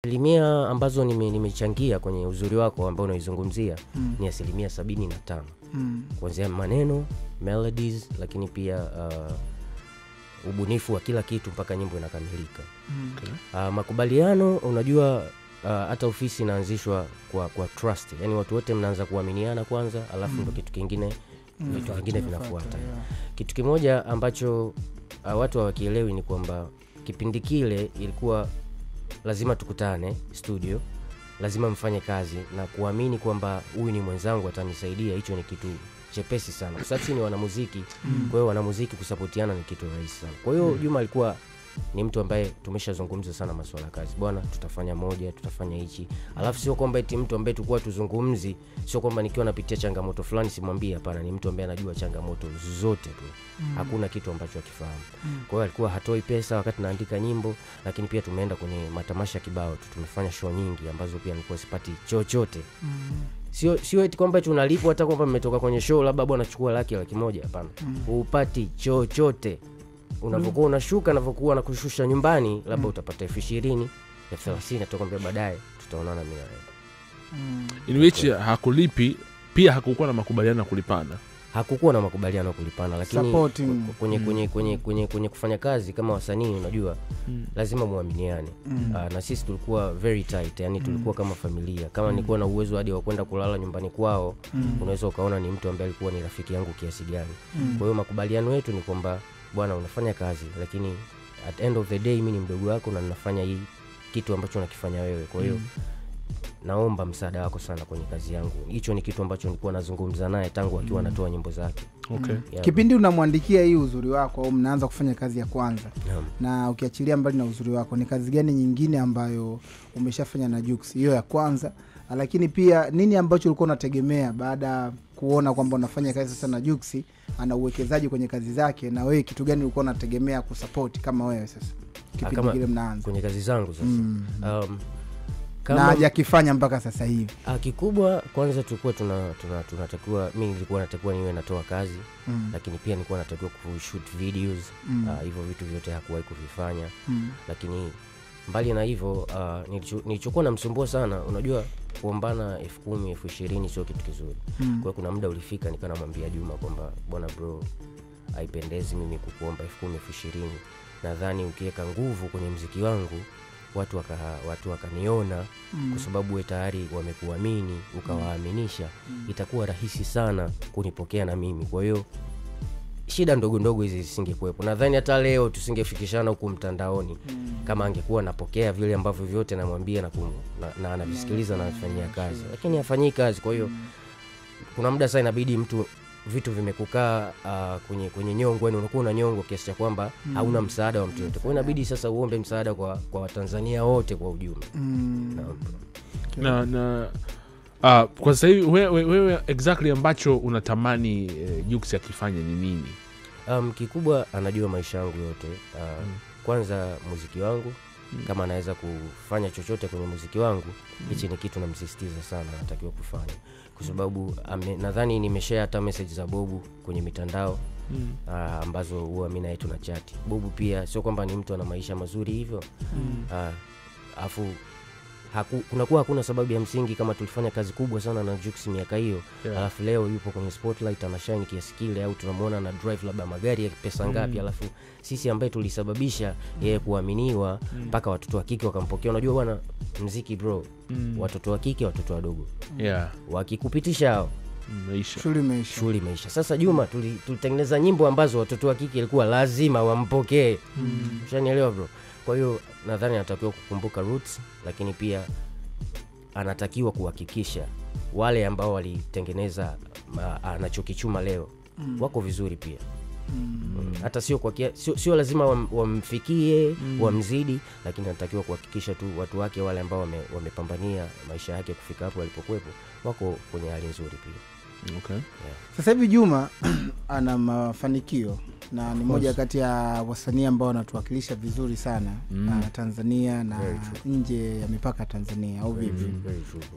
Asilimia ambazo nimechangia kwenye uzuri wako ambao unaizungumzia ni asilimia 75. Kuanzia maneno, melodies, lakini pia ubunifu wa kila kitu mpaka nyimbo inakamilika. Makubaliano, unajua hata ofisi inaanzishwa kwa trust. Yaani watu wote mnaanza kuaminiana kwanza, alafu ndo kitu kingine vitu vingine vinafuata. Kitu kimoja ambacho watu hawakielewi ni kwamba kipindi kile ilikuwa lazima tukutane studio, lazima mfanye kazi na kuamini kwamba huyu ni mwenzangu atanisaidia. Hicho ni kitu chepesi sana kwa sababu ni wanamuziki. Kwa hiyo wanamuziki kusapotiana ni kitu rahisi sana. Kwa hiyo Juma alikuwa ni mtu ambaye tumeshazungumza sana masuala ya kazi. Bwana, tutafanya moja, tutafanya hichi. Alafu sio kwamba eti mtu ambaye tulikuwa tuzungumzi, sio kwamba nikiwa napitia changamoto fulani simwambie, hapana. Ni mtu ambaye anajua changamoto zote tu. Hakuna kitu ambacho akifahamu. Kwa hiyo alikuwa hatoi pesa wakati naandika nyimbo, lakini pia tumeenda kwenye matamasha kibao tu. Tumefanya show nyingi ambazo pia nilikuwa sipati chochote. Sio eti kwamba tunalipwa hata kwamba mmetoka kwenye show labda bwana chukua laki moja, hapana. Upati chochote. Unavokuwa unashuka, unavokuwa nakushusha nyumbani, labda utapata 20,000, 30,000, atakwambia baadaye tutaonana mimi na wewe. In which hakulipi, pia hakukuwa na makubaliano ya kulipana. Hakukuwa na makubaliano ya kulipana, lakini kwenye kufanya kazi kama wasanii unajua lazima muaminiane. Na sisi tulikuwa very tight, yani tulikuwa kama familia. Kama nilikuwa na uwezo hadi wa kwenda kulala nyumbani kwao, unaweza ukaona ni mtu ambaye alikuwa ni rafiki yangu kiasi gani. Kwa hiyo makubaliano yetu ni kwamba bwana, unafanya kazi, lakini at end of the day mimi ni mdogo wako na ninafanya hii kitu ambacho unakifanya wewe. Kwa hiyo naomba msaada wako sana kwenye kazi yangu. Hicho ni kitu ambacho nilikuwa nazungumza naye tangu akiwa anatoa nyimbo zake. Kipindi unamwandikia hii uzuri wako au mnaanza kufanya kazi ya kwanza, na ukiachilia mbali na uzuri wako, ni kazi gani nyingine ambayo umeshafanya na Jux? Hiyo ya kwanza, lakini pia nini ambacho ulikuwa unategemea baada kuona kwamba unafanya kazi sasa na Jux, ana uwekezaji kwenye kazi zake, na wewe kitu gani ulikuwa unategemea kusupport kama wewe sasa kipindi kile mnaanza kwenye kazi zangu sasa? Kama na hajakifanya mpaka sasa hivi. Kikubwa kwanza tulikuwa tunatakiwa, mimi nilikuwa natakiwa niwe natoa kazi, lakini pia nilikuwa natakiwa kushoot videos. Hivyo vitu vyote hakuwahi kuvifanya. Lakini mbali na hivyo nilichokuwa namsumbua sana, unajua kuombana 10,000, 20,000 sio kitu kizuri. Kwa kuna muda ulifika nika namwambia Juma kwamba bwana bro, haipendezi mimi kukuomba 10,000, 20,000. Nadhani ukiweka nguvu kwenye muziki wangu watu wakaniona, kwa sababu wewe tayari wamekuamini, ukawaaminisha, itakuwa rahisi sana kunipokea na mimi. Kwa hiyo shida ndogo hizi zisingekuepo. Nadhani hata leo tusingefikishana huko mtandaoni kama angekuwa napokea vile ambavyo vyote namwambia na anavisikiliza na anafanyia kazi. Lakini hafanyii kazi. Kwa hiyo kuna muda sasa inabidi mtu vitu vimekukaa kwenye nyongo, yani unakuwa una nyongo kiasi cha kwamba hauna msaada wa mtu yote. Kwa hiyo inabidi sasa uombe msaada kwa Watanzania wote kwa ujumla. Kwa sasa hivi wewe exactly ambacho unatamani Jux akifanye ni nini? Kikubwa anajua maisha yangu yote. Kwanza muziki wangu, kama anaweza kufanya chochote kwenye muziki wangu, hichi ni kitu namsisitiza sana anatakiwa kufanya. Kwa sababu nadhani nimeshare hata message za Bobu kwenye mitandao ambazo huwa mimi na yeye tuna chat. Bobu pia sio kwamba ni mtu ana maisha mazuri hivyo. Afu kunakuwa hakuna sababu ya msingi kama tulifanya kazi kubwa sana na Jux miaka hiyo, alafu leo yupo kwenye spotlight anashine kiasi kile, au tunamuona na drive labda magari ya pesa ngapi, alafu sisi ambaye tulisababisha yeye kuaminiwa mpaka watoto wa kike wakampokea. Unajua bwana, muziki bro, watoto wa kike, watoto wadogo, wakikupitisha hao shule maisha. Sasa Juma tulitengeneza nyimbo ambazo watoto wa kike ilikuwa lazima wampokee. Ushanielewa bro? Kwa hiyo nadhani anatakiwa kukumbuka roots, lakini pia anatakiwa kuhakikisha wale ambao walitengeneza anachokichuma leo wako vizuri pia. Hata sio lazima wamfikie wamzidi, lakini anatakiwa kuhakikisha tu watu wake wale ambao wamepambania maisha yake kufika hapo alipokuwepo wako kwenye hali nzuri pia. Okay. Sasa hivi Juma ana mafanikio na ni moja kati ya wasanii ambao wanatuwakilisha vizuri sana Tanzania na nje ya mipaka Tanzania au vipi?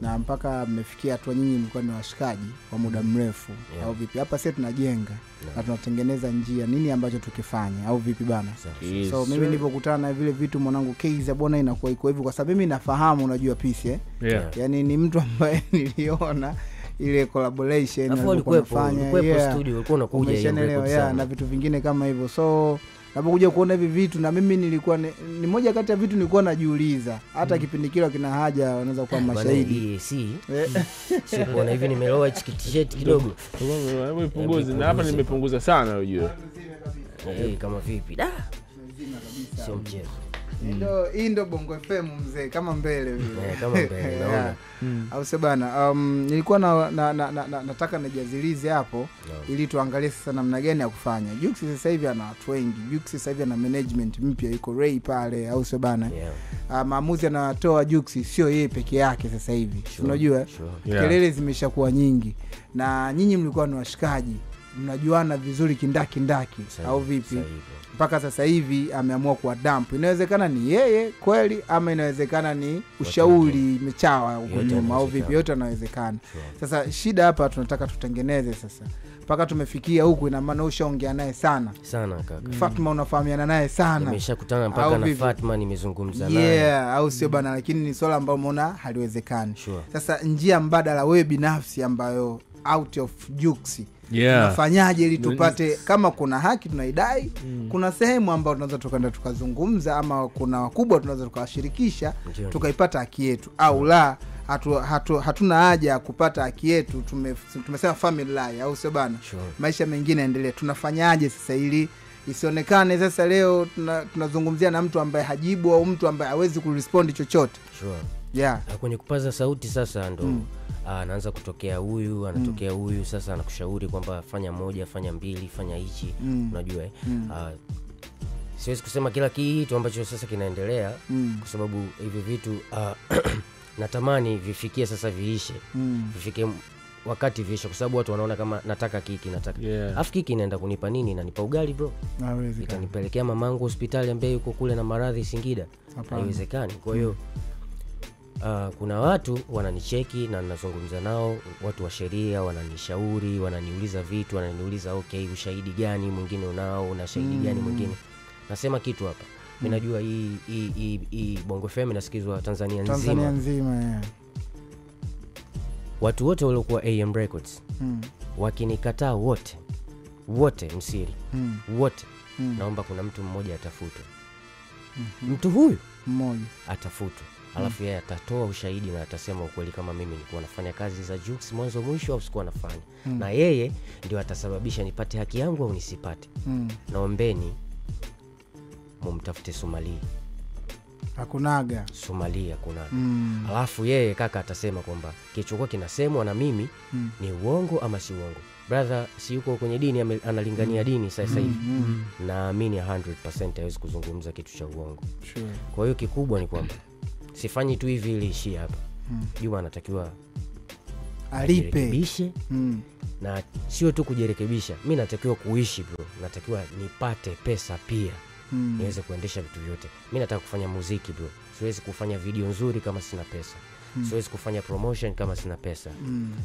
Na mpaka mmefikia hatua nyinyi mlikuwa ni washikaji wa muda mrefu au vipi? Hapa sasa tunajenga na tunatengeneza njia, nini ambacho tukifanya au vipi bana? So mimi nilipokutana na vile vitu mwanangu Kaiza bwana inakuwa iko hivi kwa sababu mimi nafahamu unajua Peace yani ni mtu ambaye niliona ile collaboration unafanya studio ulikuwa unakuja na vitu vingine kama hivyo. So napokuja kuona hivi vitu na mimi nilikuwa ni moja kati ya vitu nilikuwa najiuliza hata kipindi kile kina haja wanaweza kuwa mashahidi. Sio kuona hivi nimeloa t-shirt kidogo. Wewe punguza na hapa nimepunguza sana unajua. Kama vipi? Sio mchezo. Hii ndo Bongo FM mzee kama mbele vile. Kama mbele naona. Au sebana nilikuwa nataka nijazilize hapo ili tuangalie sasa namna gani ya kufanya. Jux sasa hivi ana watu wengi. Jux sasa hivi ana management mpya iko Ray pale au sebana. Maamuzi anatoa Jux sio yeye peke yake sasa hivi. Unajua kelele zimeshakuwa nyingi na nyinyi mlikuwa ni washikaji. Mnajuana vizuri kindaki au vipi? Mpaka sasa hivi ameamua kuwa dump. Inawezekana ni yeye kweli ama inawezekana ni ushauri mechawa huko nyuma au vipi, yote inawezekana. Sasa shida hapa tunataka tutengeneze sasa. Mpaka tumefikia huku ina maana ushaongea naye sana kaka. Fatma unafahamiana naye sana. Nimeshakutana mpaka na Fatma nimezungumza naye. Au sio bana, lakini ni swala ambalo umeona haliwezekani. Sasa njia mbadala wewe binafsi ambayo out of Jux unafanyaje ili tupate kama kuna haki tunaidai, kuna sehemu ambayo tunaweza tukaenda tukazungumza ama kuna wakubwa tunaweza tukawashirikisha tukaipata haki yetu au la hatuna haja ya kupata haki yetu, tumesema family life au sio bana? Maisha mengine yaendelee. Tunafanyaje sasa ili isionekane sasa leo tunazungumzia na mtu ambaye hajibu au mtu ambaye hawezi kurespond chochote? Kwenye kupaza sauti sasa ndo anaanza kutokea huyu anatokea huyu sasa anakushauri kwamba fanya moja fanya mbili fanya hichi unajua siwezi kusema kila kitu ambacho sasa kinaendelea kwa sababu hivi vitu natamani vifikie sasa viishe vifikie wakati viishe kwa sababu watu wanaona kama nataka kiki afu kiki inaenda kunipa nini? Inanipa ugali bro, itanipelekea mamangu hospitali ambaye yuko kule na maradhi Singida? Haiwezekani. Kwa hiyo kuna watu wananicheki na ninazungumza nao, watu wa sheria wananishauri, wananiuliza vitu, wananiuliza okay ushahidi gani mwingine unao, una shahidi gani mwingine? Nasema kitu hapa. Mimi najua hii Bongo FM inasikizwa Tanzania nzima. Watu wote waliokuwa AM Records wakinikataa wote msiri wote naomba kuna mtu mmoja atafutwe. Mtu huyu mmoja atafutwe. Alafu yeye atatoa ushahidi na atasema ukweli kama mimi nilikuwa nafanya kazi za Jux mwanzo mwisho au sikuwa nafanya. Na yeye ndio atasababisha nipate haki yangu au nisipate. Naombeni mumtafute Somalia. Hakunaga Somalia kuna. Alafu yeye kaka atasema kwamba kilichokuwa kinasemwa na mimi ni uongo ama si uongo. Brother si yuko kwenye dini analingania dini sasa hivi. Naamini 100% hawezi kuzungumza kitu cha uongo. Kwa hiyo kikubwa ni kwamba sifanyi tu hivi ili ishi hapa. Juma anatakiwa alipe na sio tu kujirekebisha. Mimi natakiwa kuishi bro, natakiwa nipate pesa pia niweze kuendesha vitu vyote. Mimi nataka kufanya muziki bro, siwezi kufanya video nzuri kama sina pesa. Siwezi kufanya promotion kama sina pesa.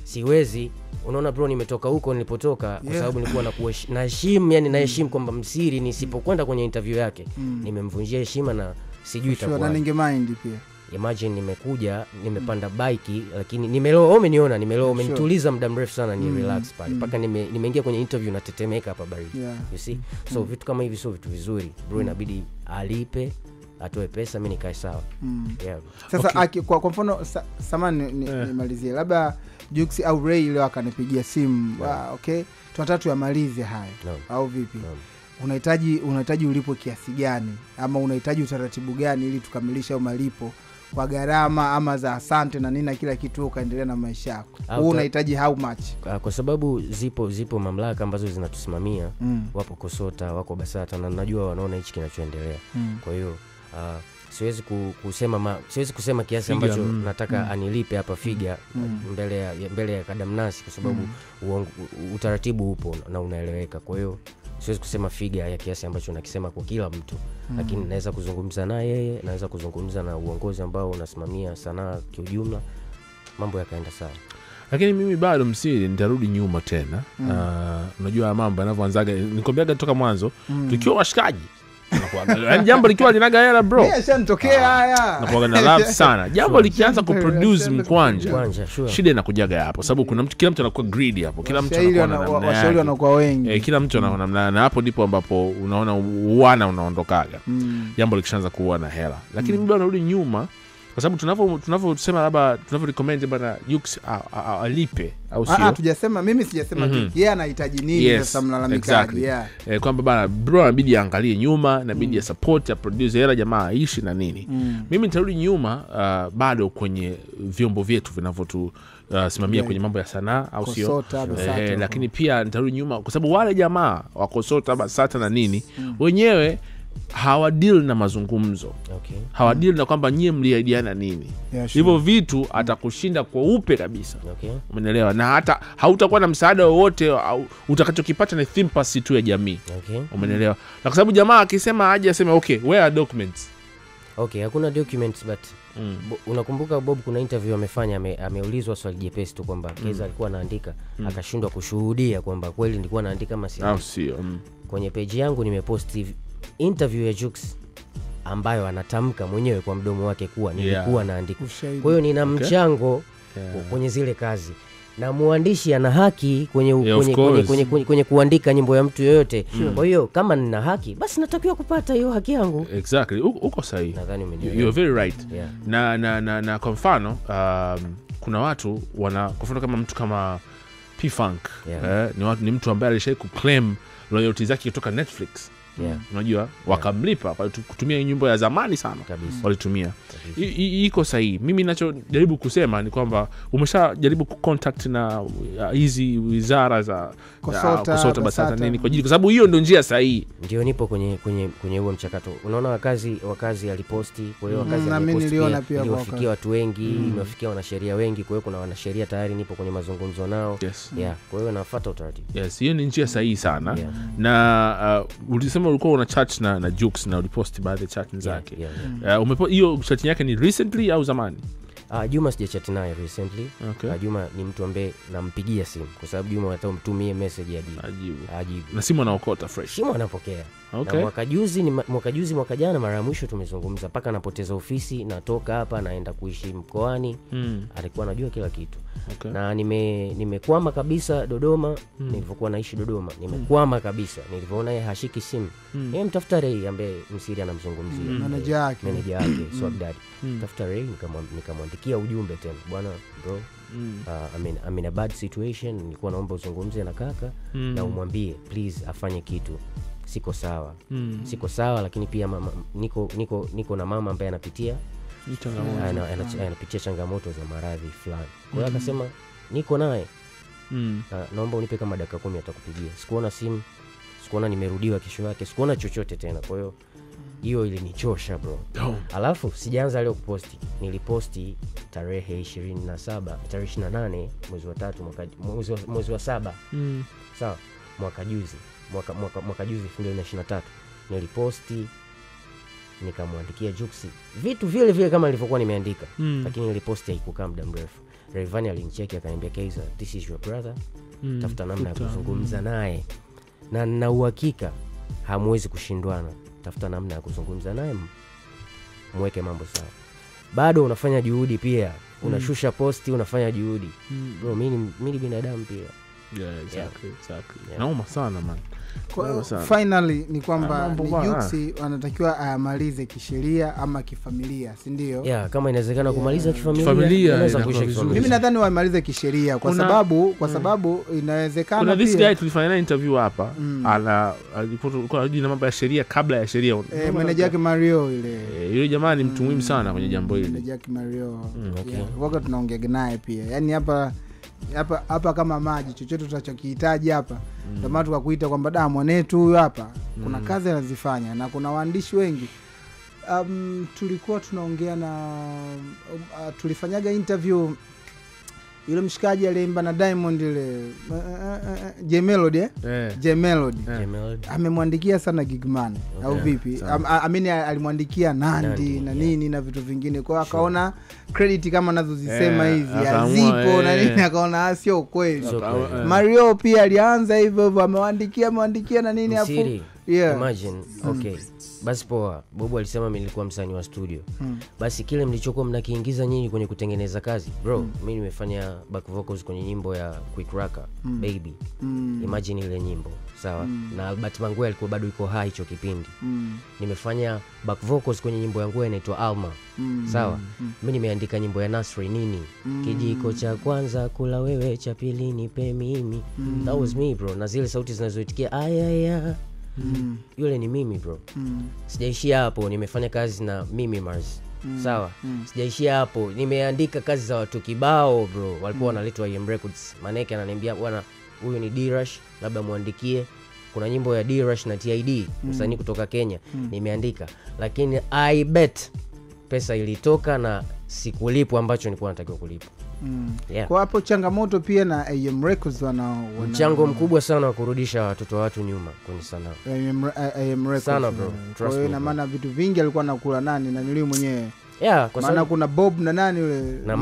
Siwezi, unaona bro, nimetoka huko nilipotoka kwa sababu nilikuwa naheshimu, yani naheshimu kwamba msiri nisipokwenda kwenye interview yake nimemvunjia heshima na sijui itakuwa. Na ninge mind pia. Imagine nimekuja, nimepanda bike lakini nimeloa, umeniona nimeloa, umenituliza muda mrefu sana ni relax pale. Paka nimeingia kwenye interview na tetemeka hapa baridi. You see? So vitu kama hivi sio vitu vizuri. Bro inabidi alipe, atoe pesa, mimi nikae sawa. Sasa kwa mfano samani nimalizie. Labda Jux au Ray leo akanipigia simu. Okay. Tunataka tuyamalize haya. Au vipi? Unahitaji ulipo kiasi gani ama unahitaji utaratibu gani ili tukamilishe au malipo kwa gharama ama za asante na nini na kila kitu ukaendelea na maisha yako? Wewe unahitaji how much? Kwa sababu zipo mamlaka ambazo zinatusimamia. Wapo Kosota, wako Basata na najua wanaona hichi kinachoendelea. Kwa hiyo siwezi kusema kiasi ambacho nataka anilipe hapa figa mbele ya kadamnasi, kwa sababu utaratibu upo na unaeleweka. Kwa hiyo siwezi kusema figa ya kiasi ambacho nakisema kwa kila mtu, lakini naweza kuzungumza na yeye, naweza kuzungumza na uongozi ambao unasimamia sanaa kiujumla, mambo yakaenda sawa. Lakini mimi bado msiri nitarudi nyuma tena. Unajua mambo yanavyoanzaga, nikwambiaga toka mwanzo tukiwa washikaji yaani jambo likiwa linaga hela bro, yashanitokea haya nakuwa na love sana. Jambo likianza kuproduce mkwanja, shida inakujaga hapo, sababu kuna kila mtu anakuwa greedy hapo, kila mtu anakuwa na washauri wanakuwa wengi, kila mtu anaona, na hapo ndipo ambapo unaona unaondokaga jambo likishaanza kuwa na hela. Lakini mimi bado narudi nyuma, kwa sababu tunavyosema labda tunavyorecommend bana Jux alipe au sio? Tujasema, mimi sijasema tu yeye anahitaji nini sasa mlalamikaji. Exactly. Kwamba bana bro inabidi aangalie nyuma, inabidi support ya producer hela jamaa aishi na nini. Mimi nitarudi nyuma bado kwenye vyombo vyetu vinavyotu simamia kwenye mambo ya sanaa au sio? Lakini pia nitarudi nyuma kwa sababu wale jamaa wa Kosota Basata na nini wenyewe hawadeal na mazungumzo. Hawadeal na kwamba nyie mliaidiana nini. Hivyo vitu atakushinda kwa upe kabisa. Umeelewa? Na hata hautakuwa na msaada wowote, utakachokipata ni sympathy tu ya jamii. Umeelewa? Na kwa sababu jamaa akisema aje aseme where are documents? Hakuna documents, but unakumbuka Bob kuna interview amefanya, ameulizwa swali jepesi tu kwamba Keza alikuwa anaandika akashindwa kushuhudia kwamba kweli nilikuwa naandika kama sio. Kwenye page yangu nimepost interview ya Jux ambayo anatamka mwenyewe kwa mdomo wake kuwa nilikuwa naandika. Kwa hiyo nina mchango kwenye zile kazi, na muandishi ana haki kwenye kuandika nyimbo ya mtu yoyote. Kwa hiyo kama nina haki, basi natakiwa kupata hiyo haki yangu. Exactly. Uko sahihi. You're very right. Na kwa mfano kuna watu kwa mfano kama mtu kama P-Funk ni mtu ambaye alishai kuclaim royalty zake kutoka Netflix. Unajua wakamlipa kwa kutumia nyimbo ya zamani sana walitumia. Iko sahihi. Mimi ninachojaribu kusema ni kwamba umeshajaribu kucontact na hizi wizara za Kosota Basata nini kwa sababu hiyo ndio njia sahihi. Ndio nipo kwenye huo mchakato. Unaona wakazi aliposti, kwa hiyo wakazi aliposti iliwafikia watu wengi, imewafikia wanasheria wengi, kwa hiyo kuna wanasheria tayari nipo kwenye mazungumzo nao. Kwa hiyo nafuata utaratibu. Hiyo ni njia sahihi sana. Na ulisema ulikuwa una chat na Jux na uliposti baadhi ya chat zake. Hiyo chat yake ni recently au zamani? Juma sijachat naye recently. Juma ni mtu ambaye nampigia simu, kwa sababu Juma hata umtumie message ajibu. Na simu anaokota fresh. Simu anapokea. Na mwaka jana mara ya mwisho tumezungumza mpaka anapoteza ofisi, natoka hapa naenda kuishi mkoani. Alikuwa anajua kila kitu. Na nimekwama kabisa Dodoma. Nilipokuwa naishi Dodoma nimekwama kabisa, nilipoona yeye hashiki simu. Yeye mtafuta Ray ambaye msiri anamzungumzia, manager yake Swag Daddy. Tafuta Ray, nikamwandikia ujumbe tena, bwana bro, I'm in a bad situation, nilikuwa naomba uzungumze na kaka na umwambie please afanye kitu. Siko sawa, lakini pia niko na mama ambaye anapitia changamoto za maradhi fulani. Kwa hiyo akasema niko naye, naomba unipe kama dakika 10 atakupigia. Sikuona simu, sikuona nimerudiwa kesho yake, sikuona chochote tena. Kwa hiyo hiyo ilinichosha bro. Alafu sijaanza leo kuposti, niliposti tarehe 28 mwezi wa 3 mwezi wa 7 sawa, mwaka juzi 2023 niliposti, nikamwandikia Juxi vitu vile kama nilivyokuwa nimeandika. Lakini niliposti haikukaa muda mrefu, Rayvanny alinicheki akaniambia, Kaiza, this is your brother, tafuta namna ya kuzungumza naye, na uhakika hamwezi kushindwana, tafuta namna ya kuzungumza naye, mweke mambo sawa. Bado unafanya juhudi pia, unashusha posti, unafanya juhudi. Bro, mimi binadamu pia. Exactly. Naoma sana man. Finally ni kwamba Juxi anatakiwa amalize kisheria ama kifamilia, si ndio? Kama inawezekana kumaliza kifamilia inaweza kuisha kifamilia. Mimi nadhani wamalize kisheria kwa sababu inawezekana kuna this guy tulifanya naye interview hapa, alikuwa na mambo ya sheria kabla ya sheria. Manager yake Mario yule jamaa ni mtu muhimu sana kwenye jambo hili. Manager yake Mario. Wakati tunaongea naye pia. Yaani hapa kama maji, chochote tunachokihitaji hapa ndio maana tukakuita kwamba mwanetu huyu hapa kuna kazi anazifanya, na kuna waandishi wengi tulikuwa tunaongea na tulifanyaga interview yule mshikaji aliimba na Diamond ile J Melody J Melody amemwandikia sana Gigman au vipi amini alimwandikia Nandi na nini na vitu vingine kwa akaona credit kama anazozisema hizi hazipo na nini akaona sio kweli. Mario pia alianza hivyo amemwandikia na nini hapo imagine okay basi poa Bobo alisema mimi nilikuwa msanii wa studio basi kile mlichokuwa mnakiingiza nyinyi kwenye kutengeneza kazi bro mimi nimefanya back vocals kwenye nyimbo ya Quick Raka Baby imagine ile nyimbo sawa na Albert Mangwe alikuwa bado yuko hai hicho kipindi nimefanya back vocals kwenye nyimbo yangu inaitwa Alma sawa mimi nimeandika nyimbo ya Nasri nini kijiko cha kwanza kula wewe cha pili nipe mimi that was me bro na zile sauti zinazoitikia ayaya yule ni mimi bro sijaishia hapo nimefanya kazi na Mimi Mars sawa sijaishia hapo nimeandika kazi za watu kibao bro walikuwa wanaletwa IM Records manake ananiambia bwana huyu ni D-Rush labda muandikie kuna nyimbo ya D-Rush na TID msanii kutoka Kenya nimeandika lakini I bet pesa ilitoka na sikulipwa ambacho nilikuwa natakiwa kulipwa kwa hapo changamoto pia na IM Records wana mchango mkubwa sana wa kurudisha watoto wa watu nyuma kwenye sanaa IM Records sana bro trust me na maana vitu vingi alikuwa anakula nani na nili mwenyewe kwa maana kuna Bob na nani yule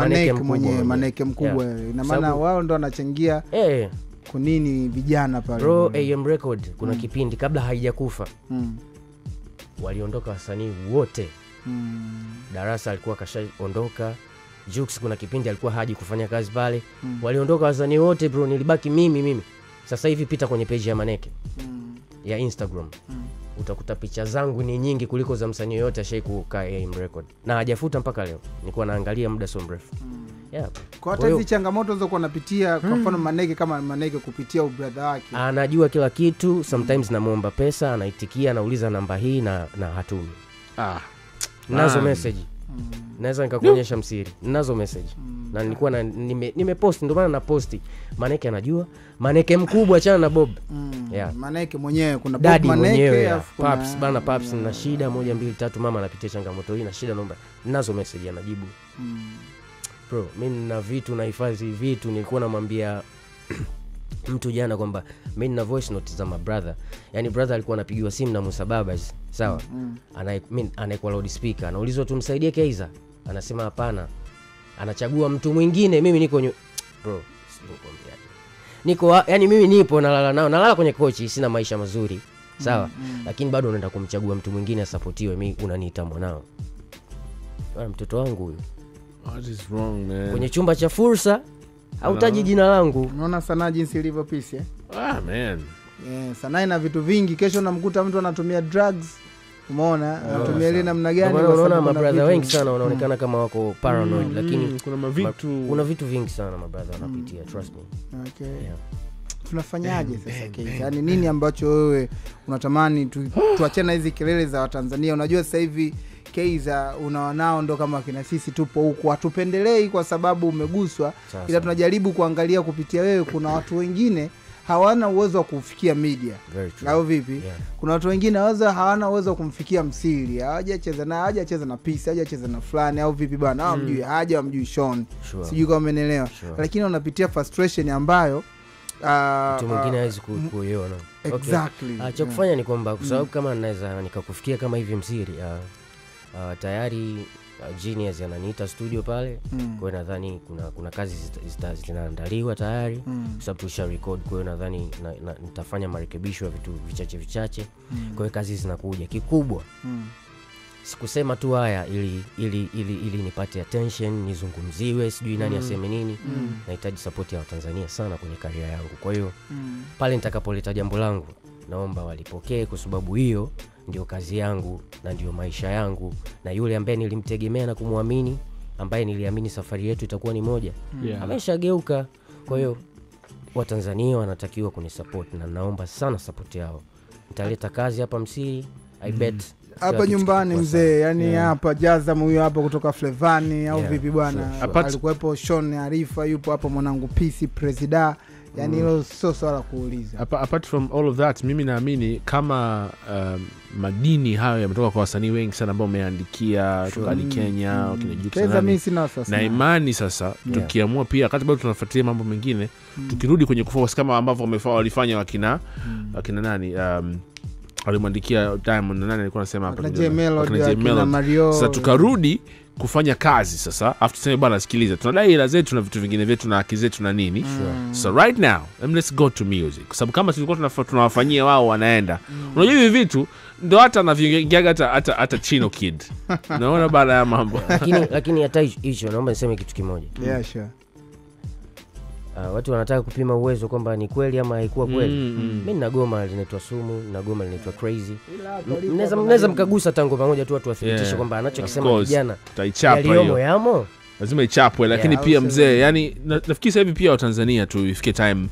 Maneke mkubwa na maana wao ndo wanachangia kwa nini vijana pale bro IM Record kuna kipindi kabla haijakufa waliondoka wasanii wote Darasa alikuwa kashaondoka Jux kuna kipindi alikuwa haji kufanya kazi pale waliondoka wasanii wote bro nilibaki mimi sasa hivi pita kwenye page ya Maneke ya Instagram utakuta picha zangu ni nyingi kuliko za msanii yote ashaikukaa IM Record na hajafuta mpaka leo nilikuwa naangalia muda sio mrefu kwa hata hizi changamoto zilizokuwa napitia kwa mfano Maneke kama Maneke kupitia brother wake anajua kila kitu sometimes namuomba pesa anaitikia anauliza namba hii na hatumi nazo message naweza nikakuonyesha msiri nazo message na nilikuwa nimepost ndio maana na posti Maneke anajua Maneke mkubwa achana na Bob Maneke mwenyewe kuna Bob Maneke Paps bana Paps na shida 1 2 3 mama anapitia changamoto hii na shida naomba nazo message anajibu bro mimi na vitu nahifadhi vitu nilikuwa namwambia mtu jana kwamba mimi nina voice note za my brother yani brother alikuwa anapigiwa simu na Musa Babas sawa anaikuwa loudspeaker anaulizwa tumsaidie Kaiza anasema hapana anachagua mtu mwingine mimi niko bro niko yani mimi nipo nalala kwenye kochi sina maisha mazuri sawa lakini bado unaenda kumchagua mtu mwingine asapotiwe mimi unaniita mwanao bwana mtoto wangu huyu what is wrong man kwenye chumba cha fursa hautaji jina langu unaona sanaa jinsi ilivyo peace man sanaa ina vitu vingi kesho unamkuta mtu anatumia drugs umeona anatumia ile namna gani unaona mabrother wengi sana wanaonekana kama wako paranoid lakini kuna vitu vingi sana mabrother wanapitia trust me tunafanyaje sasa Kaiza yani nini ambacho wewe unatamani tuachane hizi kelele za Watanzania unajua sasa hivi Kaiza unaonao ndo kama kina sisi tupo huku hatupendelei kwa sababu umeguswa ila tunajaribu kuangalia kupitia wewe kuna watu wengine hawana uwezo wa kufikia media au vipi kuna watu wengine hawana uwezo wa kumfikia msiri hawajacheza na Peace hawajacheza na fulani au vipi bwana hawamjui hawamjui Sean sijui kama umeelewa lakini wanapitia frustration ambayo mtu mwingine hawezi kuiona exactly cha kufanya ni kwamba kwa sababu kama naweza nikakufikia kama hivi msiri tayari Genius ananiita studio pale kwa hiyo nadhani kuna kazi zinaandaliwa tayari kwa sababu tusha record kwa hiyo nadhani nitafanya marekebisho ya vitu vichache kwa hiyo kazi zinakuja kikubwa sikusema tu haya ili nipate attention nizungumziwe sijui nani aseme nini nahitaji support ya Watanzania sana kwenye career yangu kwa hiyo pale nitakapoleta jambo langu naomba walipokee kwa sababu hiyo ndio kazi yangu na ndio maisha yangu na yule ambaye nilimtegemea na kumwamini ambaye niliamini safari yetu itakuwa ni moja ameshageuka kwa hiyo Watanzania wanatakiwa kunisupport na naomba sana support yao nitaleta kazi hapa msiri I bet hapa nyumbani mzee yani hapa Jazam huyo hapa kutoka Flevani au vipi bwana alikuwepo Sean Arifa yupo hapa mwanangu PC Presida yani hilo sio swala kuuliza. Apart from all of that, mimi naamini kama madini hayo yametoka kwa wasanii wengi sana ambao wameandikia tukadi Kenya, wakina Jux na imani sasa tukiamua pia wakati bado tunafuatilia mambo mengine tukirudi kwenye kufocus kama ambavyo walifanya wakina nani walimwandikia Diamond na nani alikuwa anasema hapa na Mario. Sasa tukarudi kufanya kazi sasa after tuseme bwana sikiliza tunadai hela zetu na vitu vingine vyetu na haki zetu na nini. So right now let's go to music kwa sababu kama tulikuwa tunawafanyia wao wanaenda unajua hivi vitu ndio hata anavingiaga hata Chino Kid unaona baada ya mambo lakini hata hicho naomba niseme kitu kimoja. Yeah sure. Watu wanataka kupima uwezo kwamba ni kweli ama haikuwa kweli. Mimi nina goma linaitwa Sumu, nina goma linaitwa Crazy. Mnaweza mkagusa tango pamoja tu watu wathibitishe kwamba anachokisema kijana yaliyomo yamo. Lazima ichapwe lakini pia mzee yani nafikiri sasa hivi pia wa Tanzania tu ifike time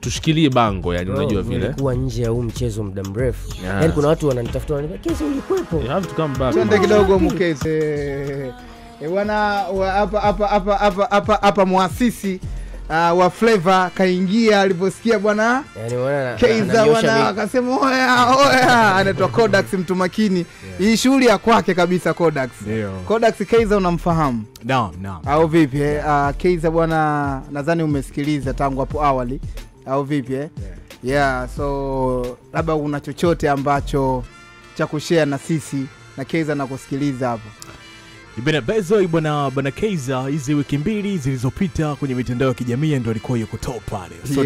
tushikilie bango yani unajua vile. Nilikuwa nje ya huu mchezo muda mrefu. Yani kuna watu wananitafuta wananiambia Kezi ulikuwepo. You have to come back. Twende kidogo Mkezi. Bwana hapa muasisi wa Flavor kaingia aliposikia bwana Kaiza bwana akasema oya anaitwa Kodax mtu makini. Hii shughuli ya kwake kabisa Kodax. Kodax Kaiza unamfahamu? Naam. Au vipi Kaiza bwana nadhani umesikiliza tangu hapo awali au vipi Yeah, so labda una chochote ambacho cha kushare na sisi na Kaiza na kusikiliza hapo. Ibana Bezo bwana Kaiza hizi wiki mbili zilizopita kwenye mitandao ya kijamii ndio alikuwa yuko top pale. So